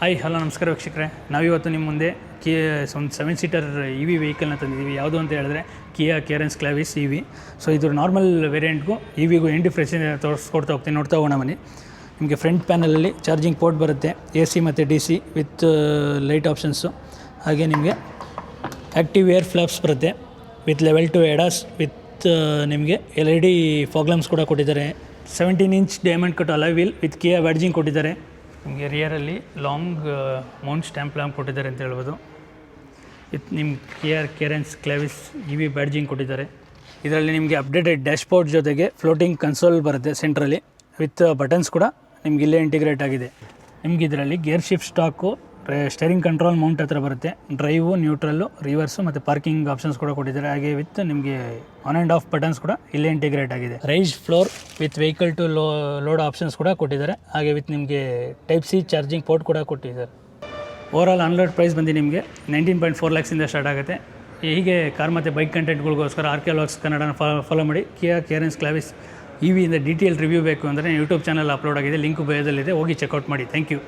Hi hello ನಮಸ್ಕಾರ ವೀಕ್ಷಕರೇ. ನಾವಿವತ್ತು ನಿಮ್ಮ ಮುಂದೆ ಒಂದು 7 ಸೀಟರ್ ಇ ವಿ ವೆಹಿಕಲ್ನ ತಂದಿದ್ದೀವಿ. ಯಾವುದು ಅಂತ ಹೇಳಿದ್ರೆ ಕಿಯಾ Carens Clavis E V. So ಇದು ನಾರ್ಮಲ್ ವೇರಿಯಂಟ್ಗೂ ಇ ವಿಗೂ ಏನು ಡಿಫ್ರೆನ್ಸ್ ತೋರಿಸ್ಕೊಡ್ತಾ ಹೋಗ್ತೀನಿ, ನೋಡ್ತಾ ಹೋಗೋಣ ಬನ್ನಿ. ನಿಮಗೆ ಫ್ರಂಟ್ ಪ್ಯಾನಲಲ್ಲಿ ಚಾರ್ಜಿಂಗ್ ಪೋರ್ಟ್ ಬರುತ್ತೆ, ಎ ಸಿ ಮತ್ತು D C with light options. ಹಾಗೆ ನಿಮಗೆ ಆ್ಯಕ್ಟಿವ್ ಏರ್ ಫ್ಲಾಪ್ಸ್ ಬರುತ್ತೆ ವಿತ್ ಲೆವೆಲ್ 2 ಎಡಾಸ್ ವಿತ್ ನಿಮಗೆ LED ಫಾಗ್ ಲ್ಯಾಂಪ್ಸ್ ಕೂಡ ಕೊಟ್ಟಿದ್ದಾರೆ. 17 inch diamond cut alloy wheel with Kiya badging ಕೊಟ್ಟಿದ್ದಾರೆ. ನಿಮಗೆ ರಿಯರಲ್ಲಿ ಲಾಂಗ್ ಮೌಂಟ್ ಸ್ಟ್ಯಾಂಪ್ ಲ್ಯಾಂಪ್ ಕೊಟ್ಟಿದ್ದಾರೆ ಅಂತ ಹೇಳ್ಬೋದು. ವಿತ್ ನಿಮ್ಮ ಕಿಯಾ Carens Clavis E V badging ಕೊಟ್ಟಿದ್ದಾರೆ. ಇದರಲ್ಲಿ ನಿಮಗೆ ಅಪ್ಡೇಟೆಡ್ ಡ್ಯಾಶ್ಬೋರ್ಡ್ ಜೊತೆಗೆ ಫ್ಲೋಟಿಂಗ್ ಕನ್ಸೋಲ್ ಬರುತ್ತೆ ಸೆಂಟ್ರಲ್ಲಿ ವಿತ್ ಬಟನ್ಸ್ ಕೂಡ ನಿಮ್ಗೆ ಇಲ್ಲೇ ಇಂಟಿಗ್ರೇಟ್ ಆಗಿದೆ. ನಿಮ್ಗೆ ಇದರಲ್ಲಿ gear shift stock, steering control Mount ಹತ್ರ ಬರುತ್ತೆ, ಡ್ರೈವು, ನ್ಯೂಟ್ರಲ್ಲು, ರಿವರ್ಸು ಮತ್ತು ಪಾರ್ಕಿಂಗ್ ಆಪ್ಷನ್ಸ್ ಕೂಡ ಕೊಟ್ಟಿದ್ದಾರೆ. ಹಾಗೆ ವಿತ್ ನಿಮಗೆ ಆನ್ ಆ್ಯಂಡ್ ಆಫ್ ಬಟನ್ಸ್ ಕೂಡ ಇಲ್ಲೇ ಇಂಟಿಗ್ರೇಟ್ ಆಗಿದೆ. Rise floor with vehicle to load options ಕೂಡ ಕೊಟ್ಟಿದ್ದಾರೆ. ಹಾಗೆ ವಿತ್ ನಿಮಗೆ ಟೈಪ್ ಸಿ ಚಾರ್ಜಿಂಗ್ ಪೋರ್ಟ್ ಕೂಡ ಕೊಟ್ಟಿದ್ದಾರೆ. ಓವರಾಲ್ ಆನ್ಲೋಡ್ ಪ್ರೈಸ್ ಬಂದು ನಿಮಗೆ 19.4 lakhs ಸ್ಟಾರ್ಟ್ ಆಗುತ್ತೆ. ಹೀಗೆ ಕಾರ್ ಮತ್ತು ಬೈಕ್ ಕಂಟೆಂಟ್ಗಳಿಗೋಸ್ಕರ RK Vlogs ಕನ್ನಡನ ಫಾಲೋ ಮಾಡಿ. ಕಿಯಾ ಕ್ಲಿಯರೆನ್ಸ್ ಕ್ಲಾವಿಸ್ ಇ ವಿಯಿಂದ ಡೀಟೇಲ್ ರಿವ್ಯೂ ಬೇಕು ಅಂದರೆ ಯೂಟ್ಯೂಬ್ ಚಾನಲ್ ಅಪ್ಲೋಡ್ ಆಗಿದೆ, ಲಿಂಕ್ ಬಯೋದಲ್ಲಿದೆ, ಹೋಗಿ ಚೆಕ್ಔಟ್ ಮಾಡಿ. Thank you.